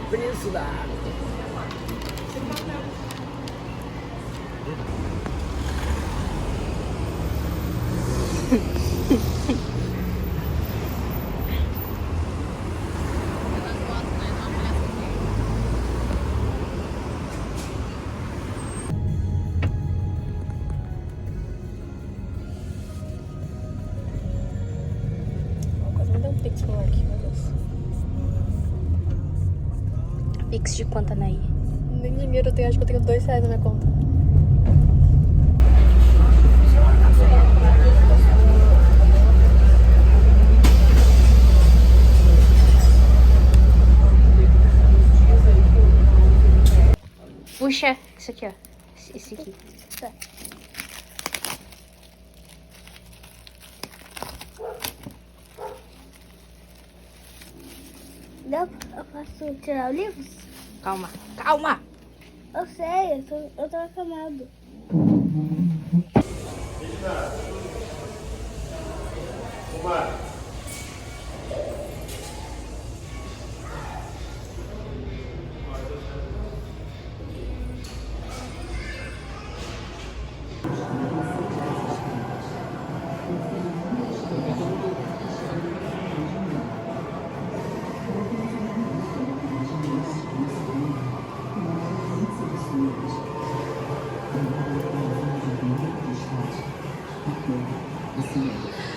preço da água. Quase me deu um pix por aqui, meu Deus. Pix de quanto, Anaí? Nem me miro, acho que eu tenho R$2 na minha conta. Puxa, isso aqui, ó. Esse aqui. Tá. Eu posso tirar o livro? Calma, calma! Eu sei, eu tô acamado.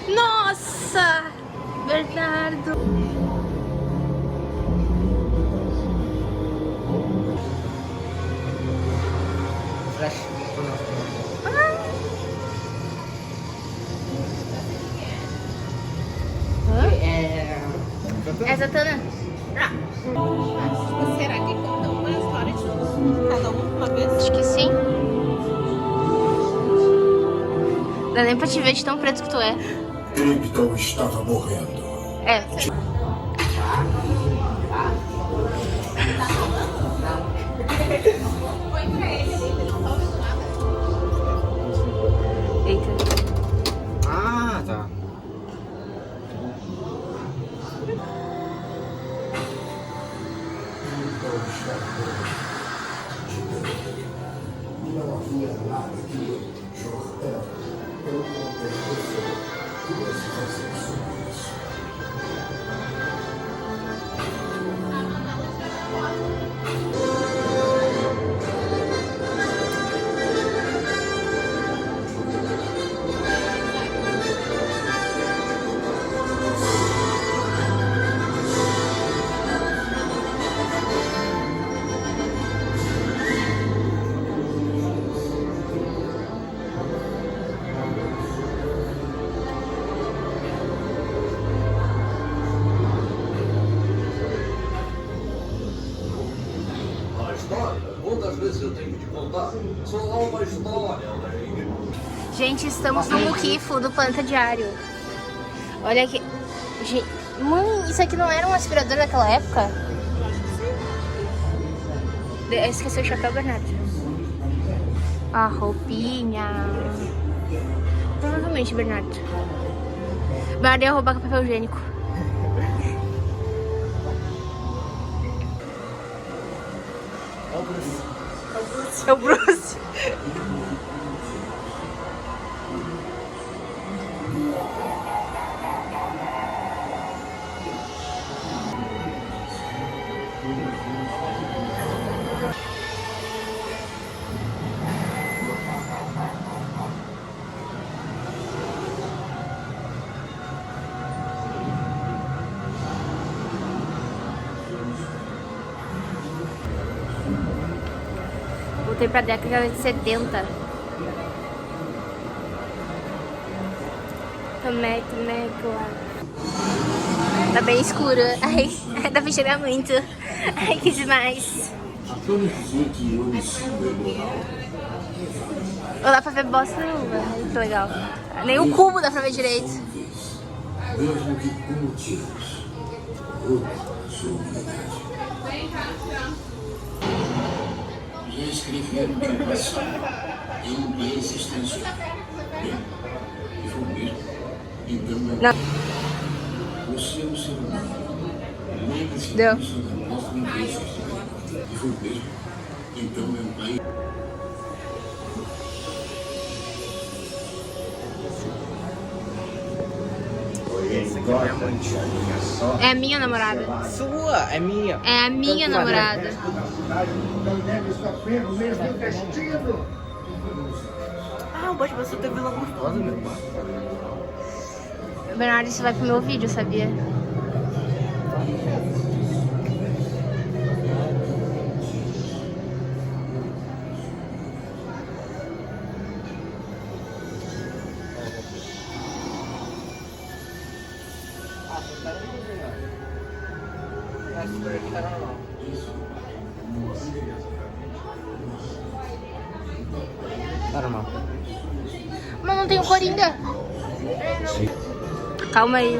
Nossa! Bernardo! É Zatanã? Será que conta uma história de cada uma vez? Acho que sim. Não dá nem pra te ver de tão preto que tu é. Krypton estava morrendo. É. Eita. Ah, tá. Não havia nada que Jor-El pelo poder do fogo pudesse fazer sobre isso. A história, quantas vezes eu tenho que te contar? Só há uma história, né? Gente, estamos no muquifo do Planeta Diário. Olha aqui. Mãe, isso aqui não era um aspirador daquela época? Esqueceu o chapéu, Bernardo. A roupinha. Provavelmente, Bernardo. Bernardo ia roubar com papel higiênico. É o Bruce. Voltei pra década de 70. Tomé, claro. Tá bem escuro. Ai, dá pra enxergar muito. Ai, que demais. Não dá pra ver bosta nenhuma. Que legal. Nem o cubo dá pra ver direito. Mesmo que contínuos, sua humanidade. Já escreveram que o passado é uma existência. E vou mesmo. Então Não. você é um ser humano. Lembre-se Deu. disso da nossa vivência. Foi mesmo? Então meu pai... É a minha namorada. Sua, é minha. É a minha namorada. Não deve sofrer o mesmo destino. Ah, mas você tem vila gostosa, meu pai. Bernardo, isso vai pro meu vídeo, sabia? Tá normal. Mas não tem coringa. Calma aí.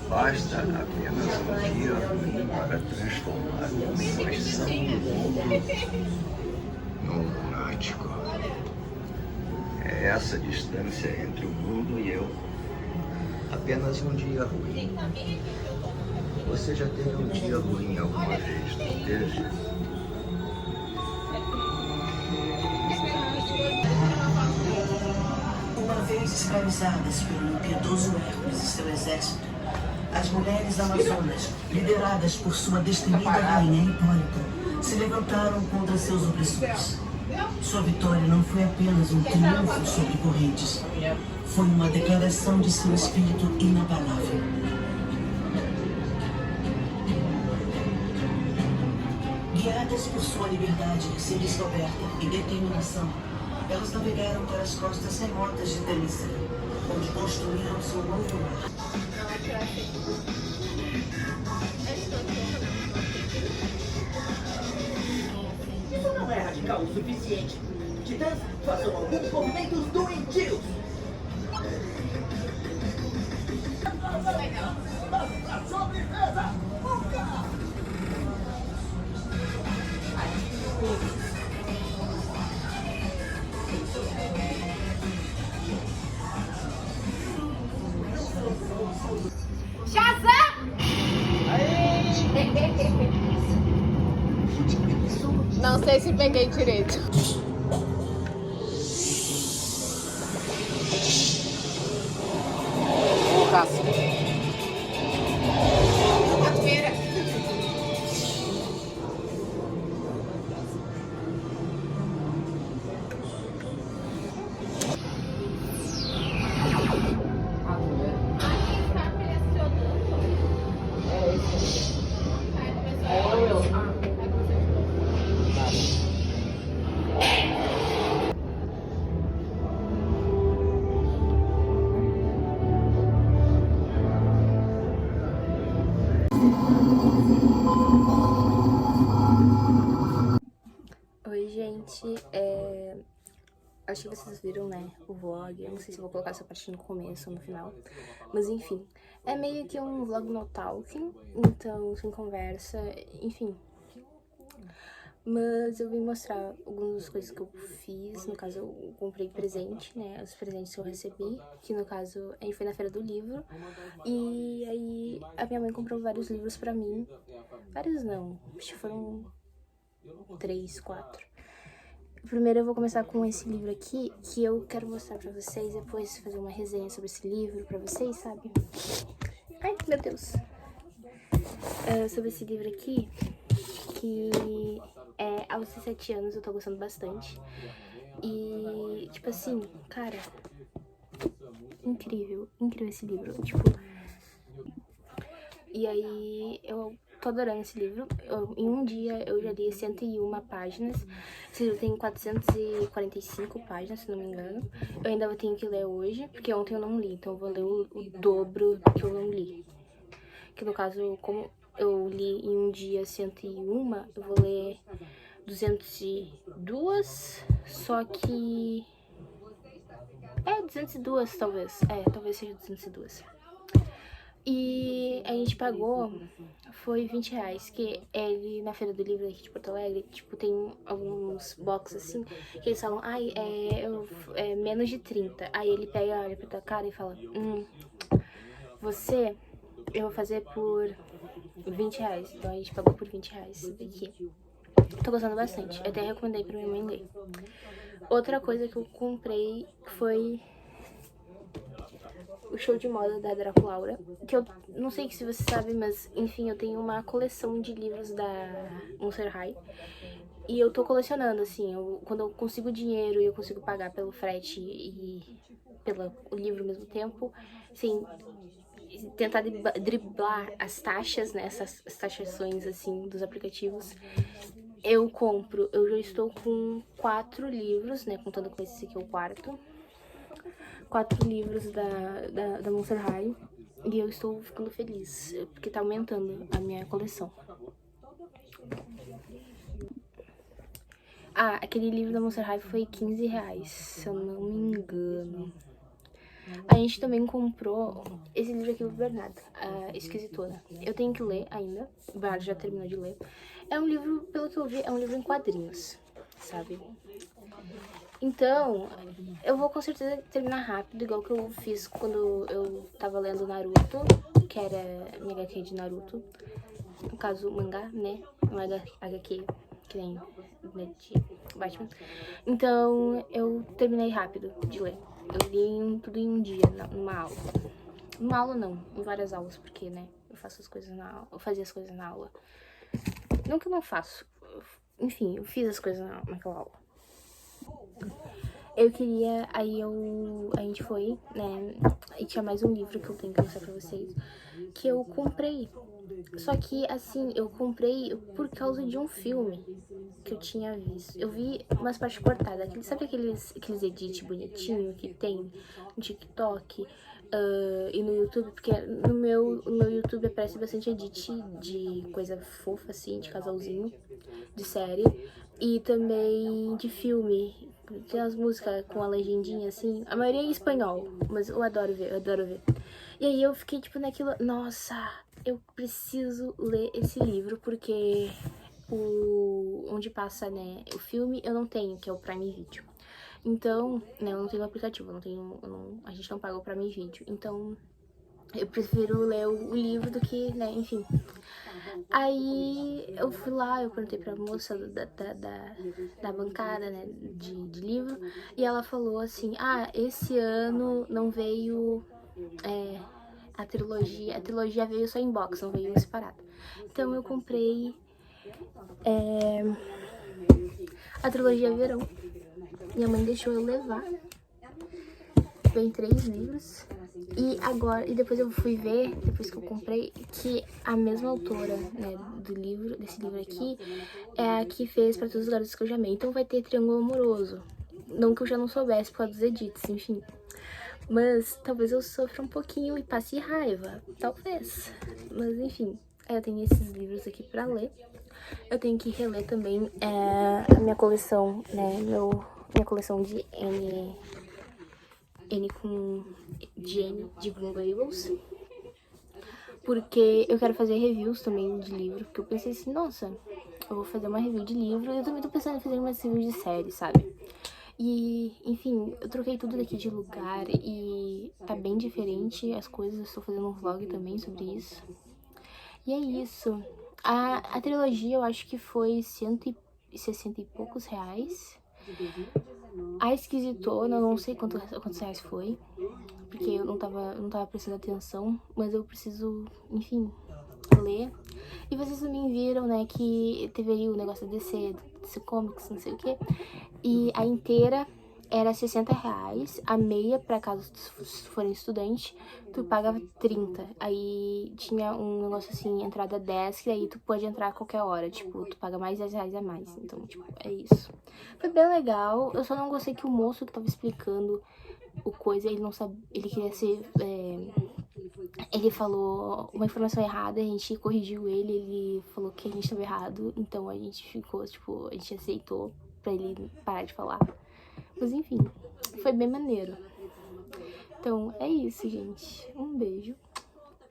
Basta apenas um dia ruim para transformar uma emoção num lunático. É essa distância entre o mundo e eu. Apenas um dia ruim. Você já teve um dia ruim alguma vez, não teve? Uma vez escravizadas pelo impiedoso Hércules e seu exército, as mulheres amazonas, lideradas por sua destemida rainha Hipólita, se levantaram contra seus opressores. Sua vitória não foi apenas um triunfo sobre correntes, foi uma declaração de seu espírito inabalável. Guiadas por sua liberdade recém-descoberta e determinação, elas navegaram para as costas remotas de Temícera, onde construíram seu novo lar. Isso não é radical o suficiente. Titãs, façam alguns movimentos doentios. Não sei se peguei direito. Oi, gente. Acho que vocês viram, né, o vlog. Eu não sei se eu vou colocar essa parte no começo ou no final. Mas, enfim. É meio que um vlog no talking. Então, sem conversa. Enfim. Mas eu vim mostrar algumas coisas que eu fiz. No caso, eu comprei presente, né? Os presentes que eu recebi. Que, no caso, a gente foi na Feira do Livro. E aí, a minha mãe comprou vários livros pra mim. Vários não. Acho que foram 3, 4. Primeiro eu vou começar com esse livro aqui, que eu quero mostrar pra vocês, depois fazer uma resenha sobre esse livro pra vocês, sabe? Ai, meu Deus! Sobre esse livro aqui, que é aos 17 anos, eu tô gostando bastante. E tipo assim, cara, incrível esse livro, tipo. E aí, eu tô adorando esse livro. Em um dia, eu já li 101 páginas. Esse livro tem 445 páginas, se não me engano. Eu ainda tenho que ler hoje, porque ontem eu não li. Então, eu vou ler o dobro que eu não li. Que, no caso, como eu li em um dia 101, eu vou ler 202, só que... 202, talvez. Talvez seja 202. E a gente pagou, foi R$20, que ele, na Feira do Livro aqui de Porto Alegre, tipo, tem alguns boxes assim, que eles falam, é menos de 30. Aí ele pega, olha pra tua cara e fala, eu vou fazer por R$20. Então a gente pagou por R$20 esse daqui. Tô gostando bastante, eu até recomendei pra minha mãe ler. Outra coisa que eu comprei foi o show de moda da Draco Laura, que eu não sei se você sabe, mas enfim, eu tenho uma coleção de livros da Monster High. E eu tô colecionando, assim, quando eu consigo dinheiro e eu consigo pagar pelo frete e pelo livro ao mesmo tempo, assim, tentar driblar as taxas, né, essas taxações, assim, dos aplicativos, eu compro. Eu já estou com 4 livros, né, contando com esse aqui, é o quarto. 4 livros da Monster High, e eu estou ficando feliz, porque tá aumentando a minha coleção. Aquele livro da Monster High foi R$15, se eu não me engano. A gente também comprou esse livro aqui do Bernardo, a Esquisitona. Eu tenho que ler ainda, o Bernardo já terminou de ler. É um livro, pelo que eu vi, é um livro em quadrinhos, sabe? Então, eu vou com certeza terminar rápido, igual que eu fiz quando eu tava lendo Naruto, que era minha HQ de Naruto. No caso, mangá, né? Não é HQ, que nem de Batman. Então, eu terminei rápido de ler. Eu li tudo em um dia, numa aula. Numa aula não, em várias aulas, porque, né, eu faço as coisas na aula. Eu fazia as coisas na aula. Não que eu não faço. Enfim, eu fiz as coisas naquela aula. Eu queria, a gente foi, né, e tinha mais um livro que eu tenho que mostrar pra vocês, que eu comprei. Só que, assim, eu comprei por causa de um filme que eu tinha visto. Eu vi umas partes cortadas, sabe aqueles edits bonitinhos que tem no TikTok e no YouTube? Porque no meu YouTube aparece bastante edit de coisa fofa, assim, de casalzinho, de série, e também de filme. Tem as músicas com a legendinha, assim, a maioria é em espanhol, mas eu adoro ver, E aí eu fiquei, tipo, naquilo, nossa, eu preciso ler esse livro, porque onde passa, né, o filme eu não tenho, que é o Prime Video. Então, né, eu não tenho o aplicativo, a gente não paga o Prime Video, então eu prefiro ler o livro do que, né, enfim. Aí eu fui lá, eu perguntei pra moça da bancada, né, de livro, e ela falou assim, esse ano não veio a trilogia veio só em box, não veio separado. Então eu comprei a trilogia Verão. Minha mãe deixou eu levar. Vem 3 livros. E depois eu fui ver, depois que eu comprei, que a mesma autora, né, desse livro aqui, é a que fez Pra Todos os Garotos que Eu Já Amei. Então vai ter Triângulo Amoroso. Não que eu já não soubesse por causa dos edits, enfim. Mas talvez eu sofra um pouquinho e passe raiva. Talvez. Mas enfim, eu tenho esses livros aqui pra ler. Eu tenho que reler também a minha coleção, né, minha coleção de N de Green Gables, porque eu quero fazer reviews também de livro, porque eu pensei assim, nossa, eu vou fazer uma review de livro e eu também tô pensando em fazer uma review de série, sabe? E, enfim, eu troquei tudo daqui de lugar e tá bem diferente as coisas, eu estou fazendo um vlog também sobre isso. E é isso. A trilogia eu acho que foi 160 e poucos reais. A Esquisitona, eu não sei quantos reais foi, porque eu não tava prestando atenção, mas eu preciso, enfim, ler. E vocês também viram, né, que teve aí o negócio da DC Comics, não sei o que, e a inteira era R$60. A meia, pra caso tu for estudante, tu pagava 30. Aí tinha um negócio assim, entrada 10, que aí tu pode entrar a qualquer hora. Tipo, tu paga mais R$10 a mais. Então, tipo, é isso. Foi bem legal. Eu só não gostei que o moço que tava explicando o coisa, ele não sabia, ele queria ser... ele falou uma informação errada, a gente corrigiu ele falou que a gente tava errado. Então a gente ficou, tipo, a gente aceitou pra ele parar de falar. Mas enfim, foi bem maneiro. Então é isso, gente. Um beijo.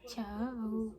Tchau.